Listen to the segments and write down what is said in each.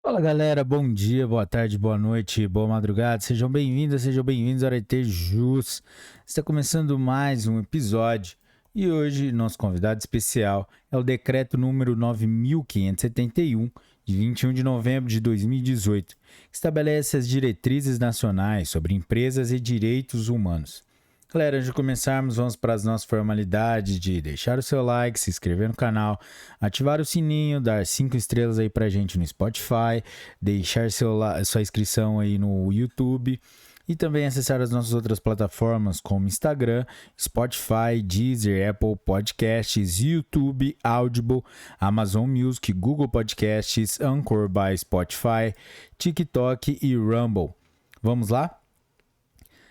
Fala galera, bom dia, boa tarde, boa noite, boa madrugada, sejam bem-vindos ao Arete Jus. Está começando mais um episódio e hoje nosso convidado especial é o decreto número 9.571 de 21 de novembro de 2018, que estabelece as diretrizes nacionais sobre empresas e direitos humanos. Galera, antes de começarmos, vamos para as nossas formalidades de deixar o seu like, se inscrever no canal, ativar o sininho, dar 5 estrelas aí pra gente no Spotify, deixar sua inscrição aí no YouTube e também acessar as nossas outras plataformas como Instagram, Spotify, Deezer, Apple Podcasts, YouTube, Audible, Amazon Music, Google Podcasts, Anchor by Spotify, TikTok e Rumble. Vamos lá?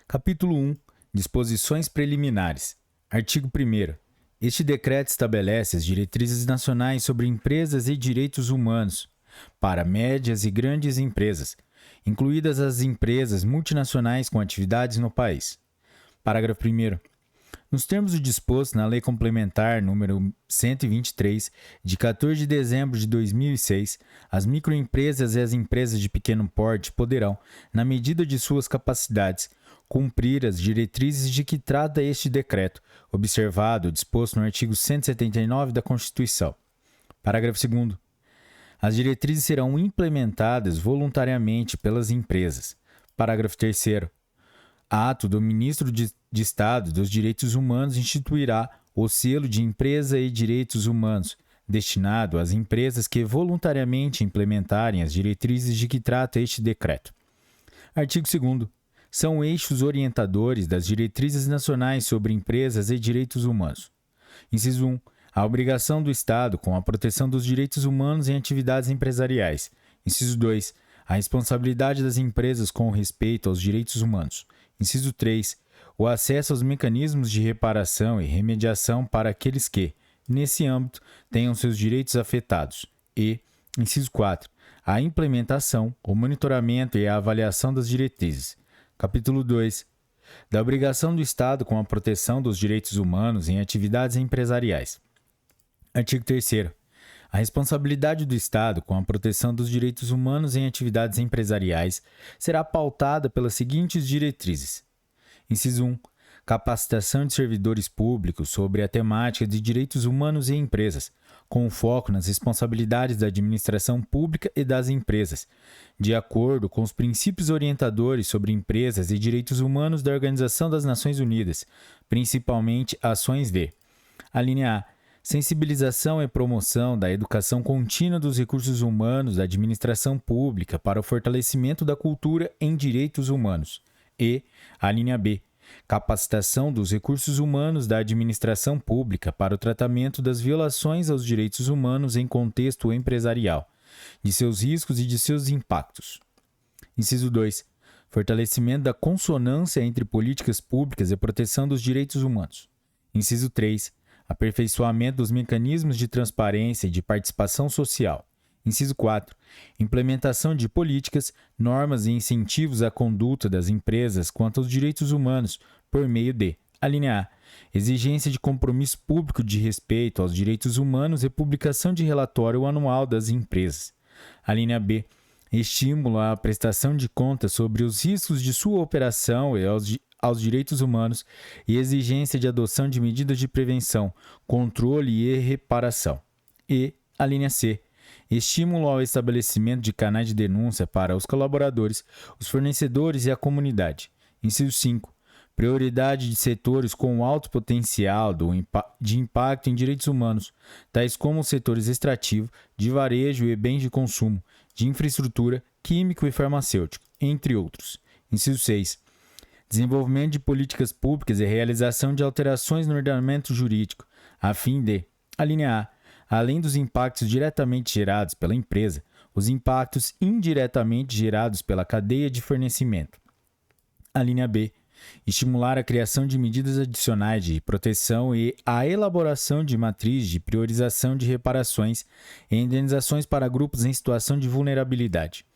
Capítulo 1. Disposições preliminares. Artigo 1º. Este decreto estabelece as diretrizes nacionais sobre empresas e direitos humanos para médias e grandes empresas, incluídas as empresas multinacionais com atividades no país. Parágrafo 1º. Nos termos do disposto na Lei Complementar número 123, de 14 de dezembro de 2006, as microempresas e as empresas de pequeno porte poderão, na medida de suas capacidades, cumprir as diretrizes de que trata este decreto, observado o disposto no artigo 179 da Constituição. Parágrafo 2º. As diretrizes serão implementadas voluntariamente pelas empresas. Parágrafo 3º. Ato do Ministro de Estado dos Direitos Humanos instituirá o selo de Empresa e Direitos Humanos, destinado às empresas que voluntariamente implementarem as diretrizes de que trata este decreto. Artigo 2º. São eixos orientadores das diretrizes nacionais sobre empresas e direitos humanos. Inciso 1. A obrigação do Estado com a proteção dos direitos humanos em atividades empresariais. Inciso 2. A responsabilidade das empresas com respeito aos direitos humanos. Inciso 3. O acesso aos mecanismos de reparação e remediação para aqueles que, nesse âmbito, tenham seus direitos afetados. E, inciso 4. A implementação, o monitoramento e a avaliação das diretrizes. Capítulo 2. Da obrigação do Estado com a proteção dos direitos humanos em atividades empresariais. Artigo 3º. A responsabilidade do Estado com a proteção dos direitos humanos em atividades empresariais será pautada pelas seguintes diretrizes. Inciso 1. Capacitação de servidores públicos sobre a temática de direitos humanos em empresas, com foco nas responsabilidades da administração pública e das empresas, de acordo com os princípios orientadores sobre empresas e direitos humanos da Organização das Nações Unidas, principalmente ações de: alínea A. Sensibilização e promoção da educação contínua dos recursos humanos da administração pública para o fortalecimento da cultura em direitos humanos. E, alínea B. Capacitação dos recursos humanos da administração pública para o tratamento das violações aos direitos humanos em contexto empresarial, de seus riscos e de seus impactos. Inciso 2. Fortalecimento da consonância entre políticas públicas e proteção dos direitos humanos. Inciso 3. Aperfeiçoamento dos mecanismos de transparência e de participação social. Inciso 4. Implementação de políticas, normas e incentivos à conduta das empresas quanto aos direitos humanos por meio de: alínea A. Exigência de compromisso público de respeito aos direitos humanos e publicação de relatório anual das empresas. Alínea B. Estímulo à prestação de contas sobre os riscos de sua operação e aos direitos humanos e exigência de adoção de medidas de prevenção, controle e reparação. E, alínea C. Estímulo ao estabelecimento de canais de denúncia para os colaboradores, os fornecedores e a comunidade. Inciso 5. Prioridade de setores com alto potencial de impacto em direitos humanos, tais como os setores extrativo, de varejo e bens de consumo, de infraestrutura, químico e farmacêutico, entre outros. Inciso 6. Desenvolvimento de políticas públicas e realização de alterações no ordenamento jurídico, a fim de: alínea A. Além dos impactos diretamente gerados pela empresa, os impactos indiretamente gerados pela cadeia de fornecimento. Alínea B. Estimular a criação de medidas adicionais de proteção e a elaboração de matrizes de priorização de reparações e indenizações para grupos em situação de vulnerabilidade.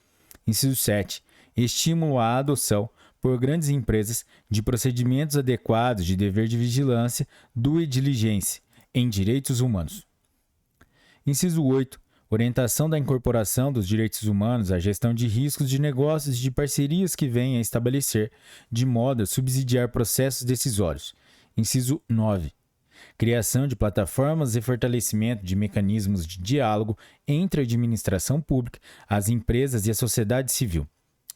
Inciso 7. Estímulo à adoção, por grandes empresas, de procedimentos adequados de dever de vigilância, due diligence, em direitos humanos. Inciso 8. Orientação da incorporação dos direitos humanos à gestão de riscos de negócios e de parcerias que venha a estabelecer, de modo a subsidiar processos decisórios. Inciso 9. Criação de plataformas e fortalecimento de mecanismos de diálogo entre a administração pública, as empresas e a sociedade civil.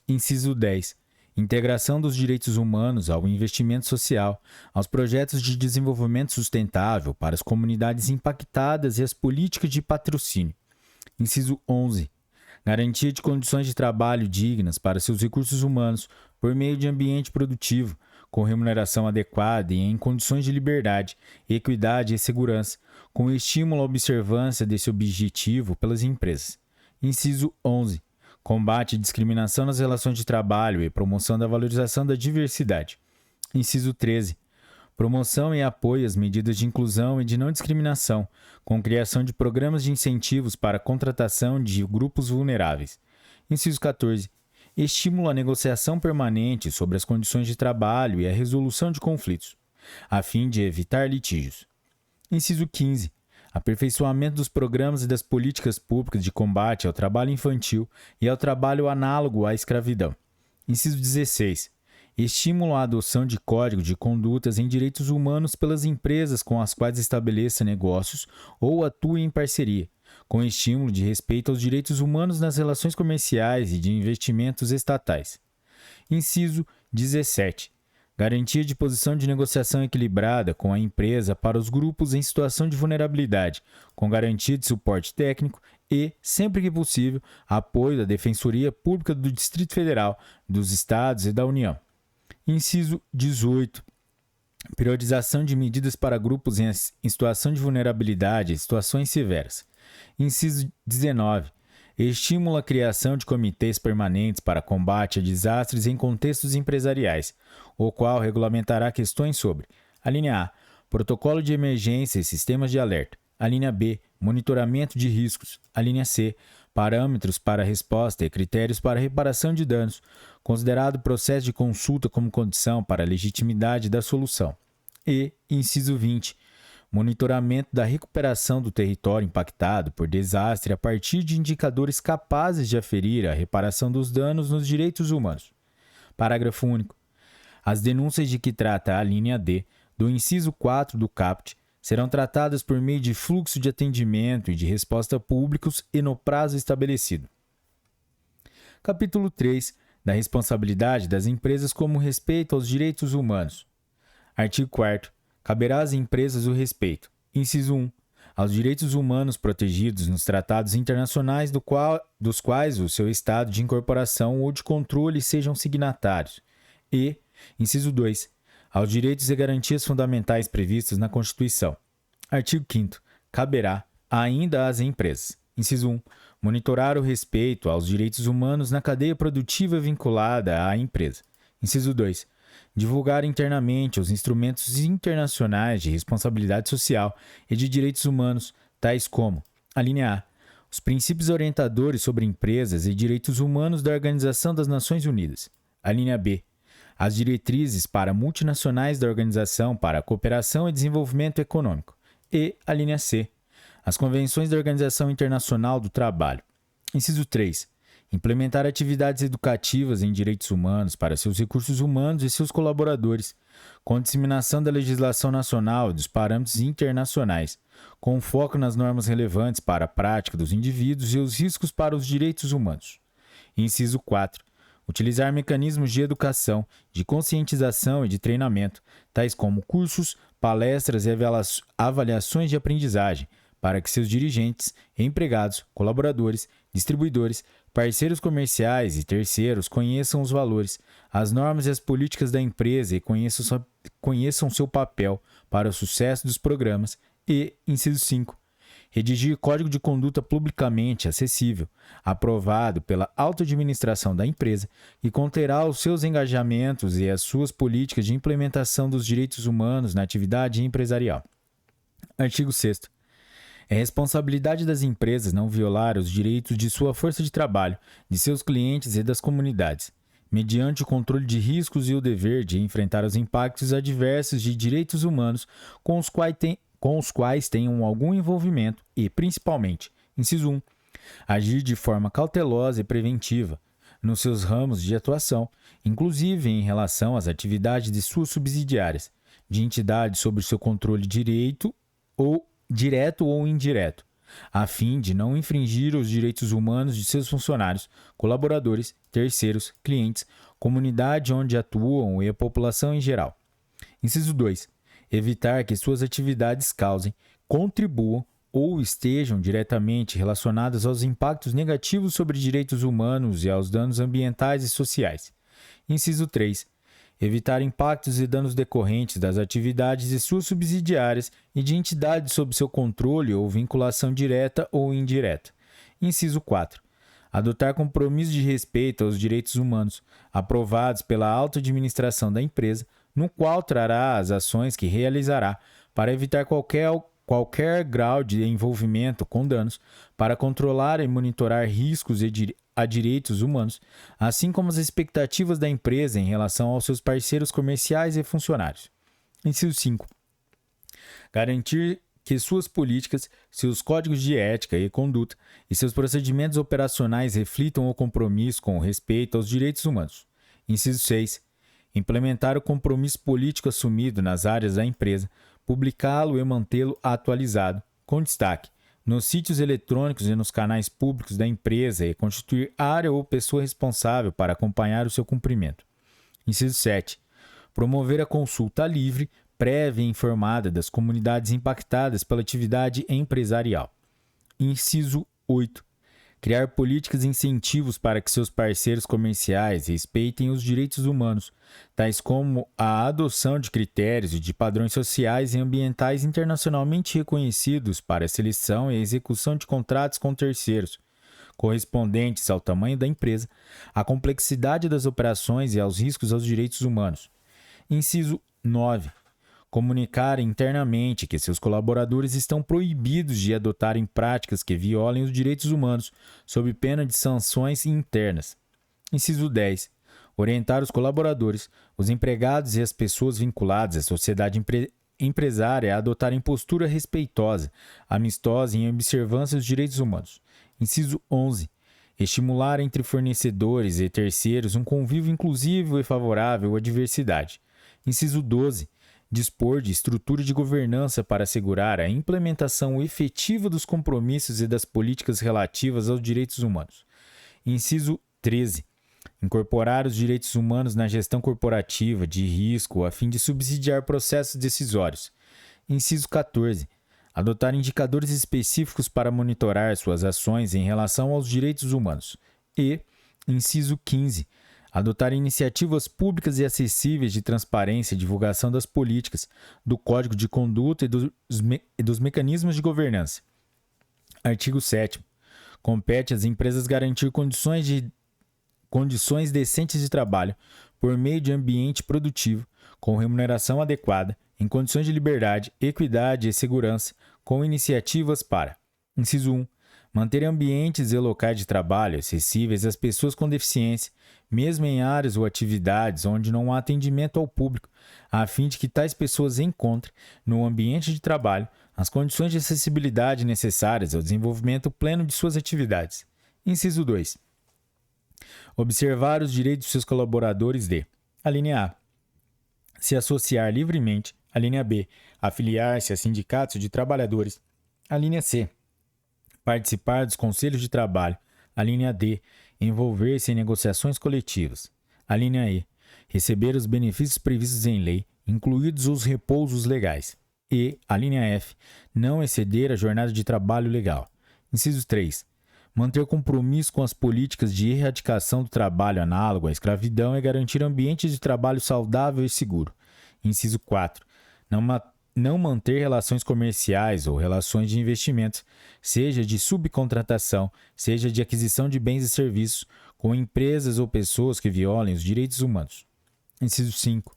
Inciso 10. Integração dos direitos humanos ao investimento social, aos projetos de desenvolvimento sustentável para as comunidades impactadas e as políticas de patrocínio. Inciso 11. Garantia de condições de trabalho dignas para seus recursos humanos por meio de ambiente produtivo, com remuneração adequada e em condições de liberdade, equidade e segurança, com estímulo à observância desse objetivo pelas empresas. Inciso 11. Combate à discriminação nas relações de trabalho e promoção da valorização da diversidade. Inciso 13. Promoção e apoio às medidas de inclusão e de não discriminação, com criação de programas de incentivos para a contratação de grupos vulneráveis. Inciso 14. Estímulo à negociação permanente sobre as condições de trabalho e a resolução de conflitos, a fim de evitar litígios. Inciso 15. Aperfeiçoamento dos programas e das políticas públicas de combate ao trabalho infantil e ao trabalho análogo à escravidão. Inciso 16. Estímulo à adoção de códigos de condutas em direitos humanos pelas empresas com as quais estabeleça negócios ou atue em parceria, com estímulo de respeito aos direitos humanos nas relações comerciais e de investimentos estatais. Inciso 17. Garantia de posição de negociação equilibrada com a empresa para os grupos em situação de vulnerabilidade, com garantia de suporte técnico e, sempre que possível, apoio da Defensoria Pública do Distrito Federal, dos Estados e da União. Inciso 18. Priorização de medidas para grupos em situação de vulnerabilidade e situações severas. Inciso 19. Estimula a criação de comitês permanentes para combate a desastres em contextos empresariais, o qual regulamentará questões sobre: a linha A, protocolo de emergência e sistemas de alerta; a linha B, monitoramento de riscos; a linha C, parâmetros para resposta e critérios para reparação de danos, considerado o processo de consulta como condição para a legitimidade da solução; e, inciso 20, monitoramento da recuperação do território impactado por desastre a partir de indicadores capazes de aferir a reparação dos danos nos direitos humanos. Parágrafo único. As denúncias de que trata a linha D do inciso 4 do caput serão tratadas por meio de fluxo de atendimento e de resposta públicos e no prazo estabelecido. Capítulo 3. Da responsabilidade das empresas como respeito aos direitos humanos. Artigo 4º. Caberá às empresas o respeito. Inciso 1. Aos direitos humanos protegidos nos tratados internacionais dos quais o seu estado de incorporação ou de controle sejam signatários. E, inciso 2. Aos direitos e garantias fundamentais previstos na Constituição. Artigo 5º. Caberá ainda às empresas. Inciso 1. Monitorar o respeito aos direitos humanos na cadeia produtiva vinculada à empresa. Inciso 2. Divulgar internamente os instrumentos internacionais de responsabilidade social e de direitos humanos, tais como: a linha A. Os princípios orientadores sobre empresas e direitos humanos da Organização das Nações Unidas. A linha B. As diretrizes para multinacionais da Organização para a Cooperação e Desenvolvimento Econômico. E a linha C. As convenções da Organização Internacional do Trabalho. Inciso 3. Implementar atividades educativas em direitos humanos para seus recursos humanos e seus colaboradores, com disseminação da legislação nacional e dos parâmetros internacionais, com foco nas normas relevantes para a prática dos indivíduos e os riscos para os direitos humanos. Inciso 4. Utilizar mecanismos de educação, de conscientização e de treinamento, tais como cursos, palestras e avaliações de aprendizagem, para que seus dirigentes, empregados, colaboradores, distribuidores, parceiros comerciais e terceiros conheçam os valores, as normas e as políticas da empresa e conheçam seu papel para o sucesso dos programas. E, inciso 5, redigir código de conduta publicamente acessível, aprovado pela auto-administração da empresa, que conterá os seus engajamentos e as suas políticas de implementação dos direitos humanos na atividade empresarial. Artigo 6º. É responsabilidade das empresas não violar os direitos de sua força de trabalho, de seus clientes e das comunidades, mediante o controle de riscos e o dever de enfrentar os impactos adversos de direitos humanos com os quais tenham algum envolvimento e, principalmente, inciso 1, Agir de forma cautelosa e preventiva nos seus ramos de atuação, inclusive em relação às atividades de suas subsidiárias, de entidades sob seu controle direto ou indireto, a fim de não infringir os direitos humanos de seus funcionários, colaboradores, terceiros, clientes, comunidade onde atuam e a população em geral. Inciso 2. Evitar que suas atividades causem, contribuam ou estejam diretamente relacionadas aos impactos negativos sobre direitos humanos e aos danos ambientais e sociais. Inciso 3. Evitar impactos e danos decorrentes das atividades de suas subsidiárias e de entidades sob seu controle ou vinculação direta ou indireta. Inciso 4. Adotar compromissos de respeito aos direitos humanos, aprovados pela alta administração da empresa, no qual trará as ações que realizará para evitar qualquer grau de envolvimento com danos, para controlar e monitorar riscos a direitos humanos, assim como as expectativas da empresa em relação aos seus parceiros comerciais e funcionários. Inciso 5. Garantir que suas políticas, seus códigos de ética e conduta e seus procedimentos operacionais reflitam o compromisso com o respeito aos direitos humanos. Inciso 6. Implementar o compromisso político assumido nas áreas da empresa, publicá-lo e mantê-lo atualizado, com destaque nos sítios eletrônicos e nos canais públicos da empresa e constituir área ou pessoa responsável para acompanhar o seu cumprimento. Inciso 7. Promover a consulta livre, prévia e informada das comunidades impactadas pela atividade empresarial. Inciso 8. Criar políticas e incentivos para que seus parceiros comerciais respeitem os direitos humanos, tais como a adoção de critérios e de padrões sociais e ambientais internacionalmente reconhecidos para a seleção e execução de contratos com terceiros, correspondentes ao tamanho da empresa, à complexidade das operações e aos riscos aos direitos humanos. Inciso 9. Comunicar internamente que seus colaboradores estão proibidos de adotarem práticas que violem os direitos humanos, sob pena de sanções internas. Inciso 10. Orientar os colaboradores, os empregados e as pessoas vinculadas à sociedade empresária a adotarem postura respeitosa, amistosa e em observância aos direitos humanos. Inciso 11. Estimular entre fornecedores e terceiros um convívio inclusivo e favorável à diversidade. Inciso 12. Dispor de estrutura de governança para assegurar a implementação efetiva dos compromissos e das políticas relativas aos direitos humanos. Inciso 13. Incorporar os direitos humanos na gestão corporativa de risco a fim de subsidiar processos decisórios. Inciso 14. Adotar indicadores específicos para monitorar suas ações em relação aos direitos humanos. E, inciso 15. Adotar iniciativas públicas e acessíveis de transparência e divulgação das políticas, do Código de Conduta e dos mecanismos de governança. Artigo 7º. Compete às empresas garantir condições decentes de trabalho por meio de ambiente produtivo, com remuneração adequada, em condições de liberdade, equidade e segurança, com iniciativas para: inciso 1. Manter ambientes e locais de trabalho acessíveis às pessoas com deficiência, mesmo em áreas ou atividades onde não há atendimento ao público, a fim de que tais pessoas encontrem, no ambiente de trabalho, as condições de acessibilidade necessárias ao desenvolvimento pleno de suas atividades. Inciso 2. Observar os direitos de seus colaboradores de: alínea A. Se associar livremente. Alínea B. Afiliar-se a sindicatos de trabalhadores. Alínea C. Participar dos conselhos de trabalho. Alínea D. Envolver-se em negociações coletivas. Alínea E. Receber os benefícios previstos em lei, incluídos os repousos legais. E, alínea F. Não exceder a jornada de trabalho legal. Inciso 3. Manter compromisso com as políticas de erradicação do trabalho análogo à escravidão e garantir ambientes de trabalho saudável e seguro. Inciso 4. Não manter relações comerciais ou relações de investimentos, seja de subcontratação, seja de aquisição de bens e serviços, com empresas ou pessoas que violem os direitos humanos. Inciso 5.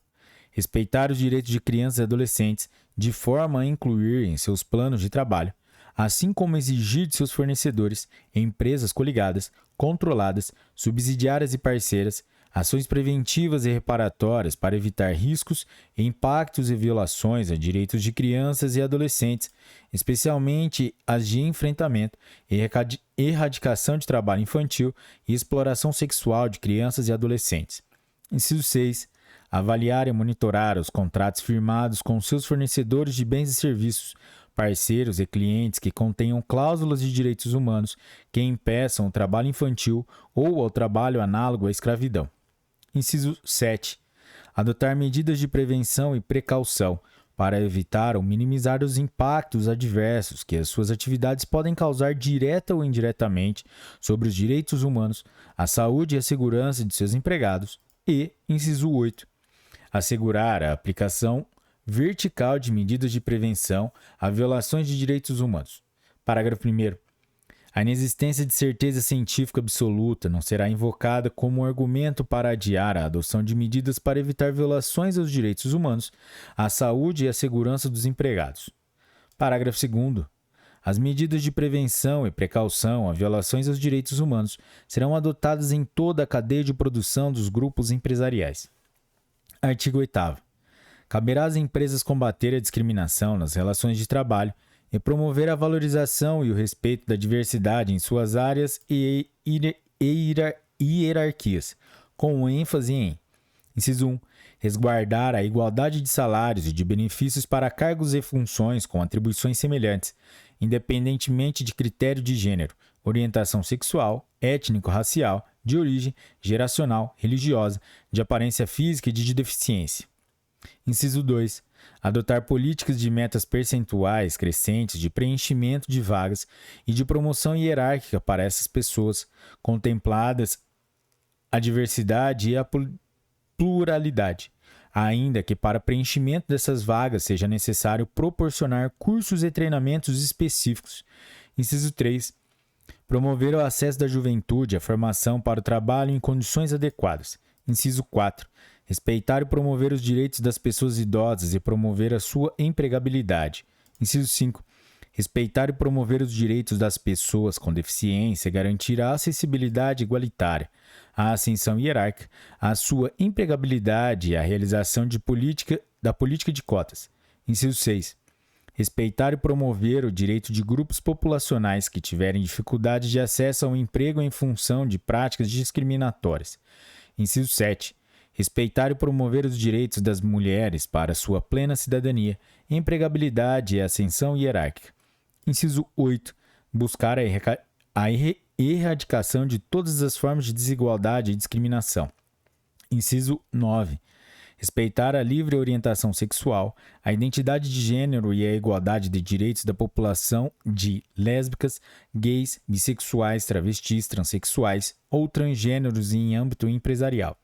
Respeitar os direitos de crianças e adolescentes, de forma a incluir em seus planos de trabalho, assim como exigir de seus fornecedores, empresas coligadas, controladas, subsidiárias e parceiras, Ações preventivas e reparatórias para evitar riscos, impactos e violações a direitos de crianças e adolescentes, especialmente as de enfrentamento e erradicação de trabalho infantil e exploração sexual de crianças e adolescentes. Inciso 6. Avaliar e monitorar os contratos firmados com seus fornecedores de bens e serviços, parceiros e clientes que contenham cláusulas de direitos humanos que impeçam o trabalho infantil ou o trabalho análogo à escravidão. Inciso 7. Adotar medidas de prevenção e precaução para evitar ou minimizar os impactos adversos que as suas atividades podem causar direta ou indiretamente sobre os direitos humanos, a saúde e a segurança de seus empregados. E, inciso 8. Assegurar a aplicação vertical de medidas de prevenção a violações de direitos humanos. Parágrafo 1º. A inexistência de certeza científica absoluta não será invocada como argumento para adiar a adoção de medidas para evitar violações aos direitos humanos, à saúde e à segurança dos empregados. Parágrafo 2º. As medidas de prevenção e precaução a violações aos direitos humanos serão adotadas em toda a cadeia de produção dos grupos empresariais. Artigo 8º. Caberá às empresas combater a discriminação nas relações de trabalho e promover a valorização e o respeito da diversidade em suas áreas e hierarquias, com ênfase em: inciso 1. Resguardar a igualdade de salários e de benefícios para cargos e funções com atribuições semelhantes, independentemente de critério de gênero, orientação sexual, étnico-racial, de origem, geracional, religiosa, de aparência física e de deficiência. Inciso 2. Adotar políticas de metas percentuais crescentes de preenchimento de vagas e de promoção hierárquica para essas pessoas, contempladas a diversidade e a pluralidade, ainda que para preenchimento dessas vagas seja necessário proporcionar cursos e treinamentos específicos. Inciso 3. Promover o acesso da juventude à formação para o trabalho em condições adequadas. Inciso 4. Respeitar e promover os direitos das pessoas idosas e promover a sua empregabilidade. Inciso 5. Respeitar e promover os direitos das pessoas com deficiência e garantir a acessibilidade igualitária, a ascensão hierárquica, a sua empregabilidade e a realização da política de cotas. Inciso 6. Respeitar e promover o direito de grupos populacionais que tiverem dificuldade de acesso ao emprego em função de práticas discriminatórias. Inciso 7. Respeitar e promover os direitos das mulheres para sua plena cidadania, empregabilidade e ascensão hierárquica. Inciso 8. Buscar a erradicação de todas as formas de desigualdade e discriminação. Inciso 9. Respeitar a livre orientação sexual, a identidade de gênero e a igualdade de direitos da população de lésbicas, gays, bissexuais, travestis, transexuais ou transgêneros em âmbito empresarial.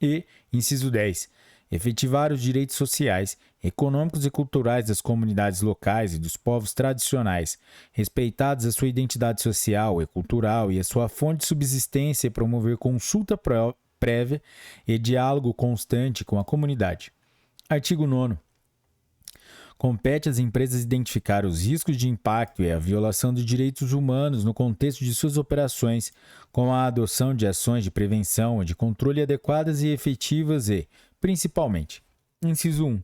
E, inciso 10, efetivar os direitos sociais, econômicos e culturais das comunidades locais e dos povos tradicionais, respeitados a sua identidade social e cultural e a sua fonte de subsistência e promover consulta prévia e diálogo constante com a comunidade. Artigo 9º. Compete às empresas identificar os riscos de impacto e a violação de direitos humanos no contexto de suas operações, com a adoção de ações de prevenção e de controle adequadas e efetivas e, principalmente, inciso 1.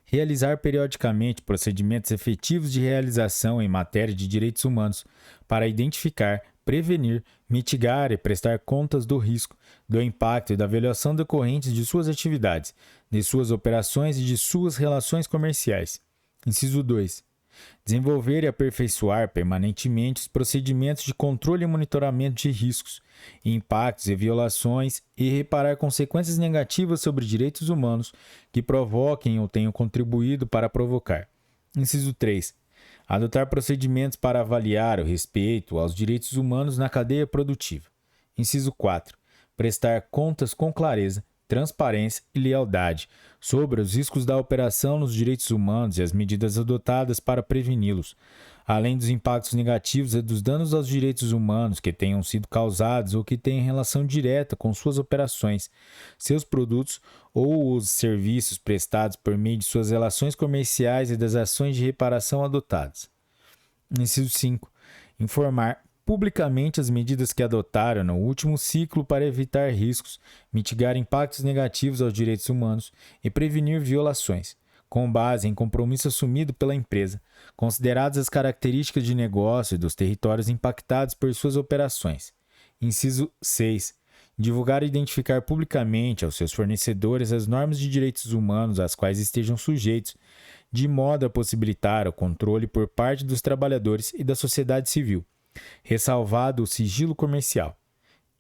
Realizar periodicamente procedimentos efetivos de realização em matéria de direitos humanos para identificar, prevenir, mitigar e prestar contas do risco, do impacto e da violação decorrentes de suas atividades, de suas operações e de suas relações comerciais. Inciso 2. Desenvolver e aperfeiçoar permanentemente os procedimentos de controle e monitoramento de riscos, impactos e violações e reparar consequências negativas sobre direitos humanos que provoquem ou tenham contribuído para provocar. Inciso 3. Adotar procedimentos para avaliar o respeito aos direitos humanos na cadeia produtiva. Inciso 4. Prestar contas com clareza, transparência e lealdade sobre os riscos da operação nos direitos humanos e as medidas adotadas para preveni-los, além dos impactos negativos e dos danos aos direitos humanos que tenham sido causados ou que tenham relação direta com suas operações, seus produtos ou os serviços prestados por meio de suas relações comerciais e das ações de reparação adotadas. Inciso 5. Informar, publicamente as medidas que adotaram no último ciclo para evitar riscos, mitigar impactos negativos aos direitos humanos e prevenir violações, com base em compromisso assumido pela empresa, consideradas as características de negócio dos territórios impactados por suas operações. Inciso 6. Divulgar e identificar publicamente aos seus fornecedores as normas de direitos humanos às quais estejam sujeitos, de modo a possibilitar o controle por parte dos trabalhadores e da sociedade civil, ressalvado o sigilo comercial.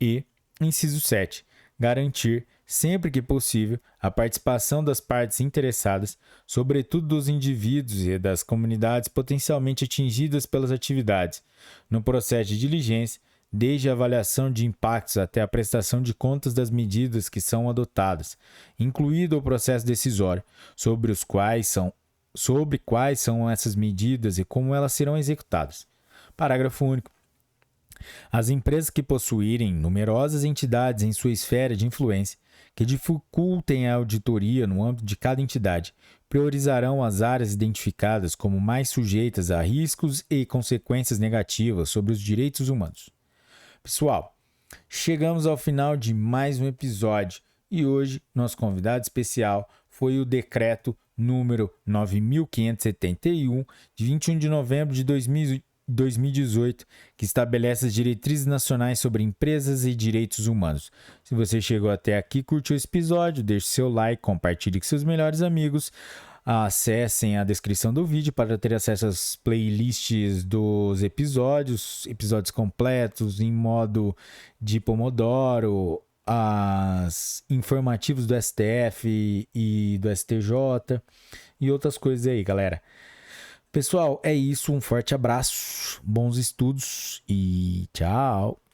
E, inciso 7, garantir, sempre que possível, a participação das partes interessadas, sobretudo dos indivíduos e das comunidades potencialmente atingidas pelas atividades, no processo de diligência, desde a avaliação de impactos até a prestação de contas das medidas que são adotadas, incluído o processo decisório, sobre quais são essas medidas e como elas serão executadas. Parágrafo único. As empresas que possuírem numerosas entidades em sua esfera de influência, que dificultem a auditoria no âmbito de cada entidade, priorizarão as áreas identificadas como mais sujeitas a riscos e consequências negativas sobre os direitos humanos. Pessoal, chegamos ao final de mais um episódio e hoje nosso convidado especial foi o decreto número 9.571, de 21 de novembro de 2018, que estabelece as diretrizes nacionais sobre empresas e direitos humanos. Se você chegou até aqui, curtiu esse episódio, deixe seu like, compartilhe com seus melhores amigos, acessem a descrição do vídeo para ter acesso às playlists dos episódios completos em modo de Pomodoro, as informativos do STF e do STJ e outras coisas aí, galera. Pessoal, é isso. Um forte abraço, bons estudos e tchau!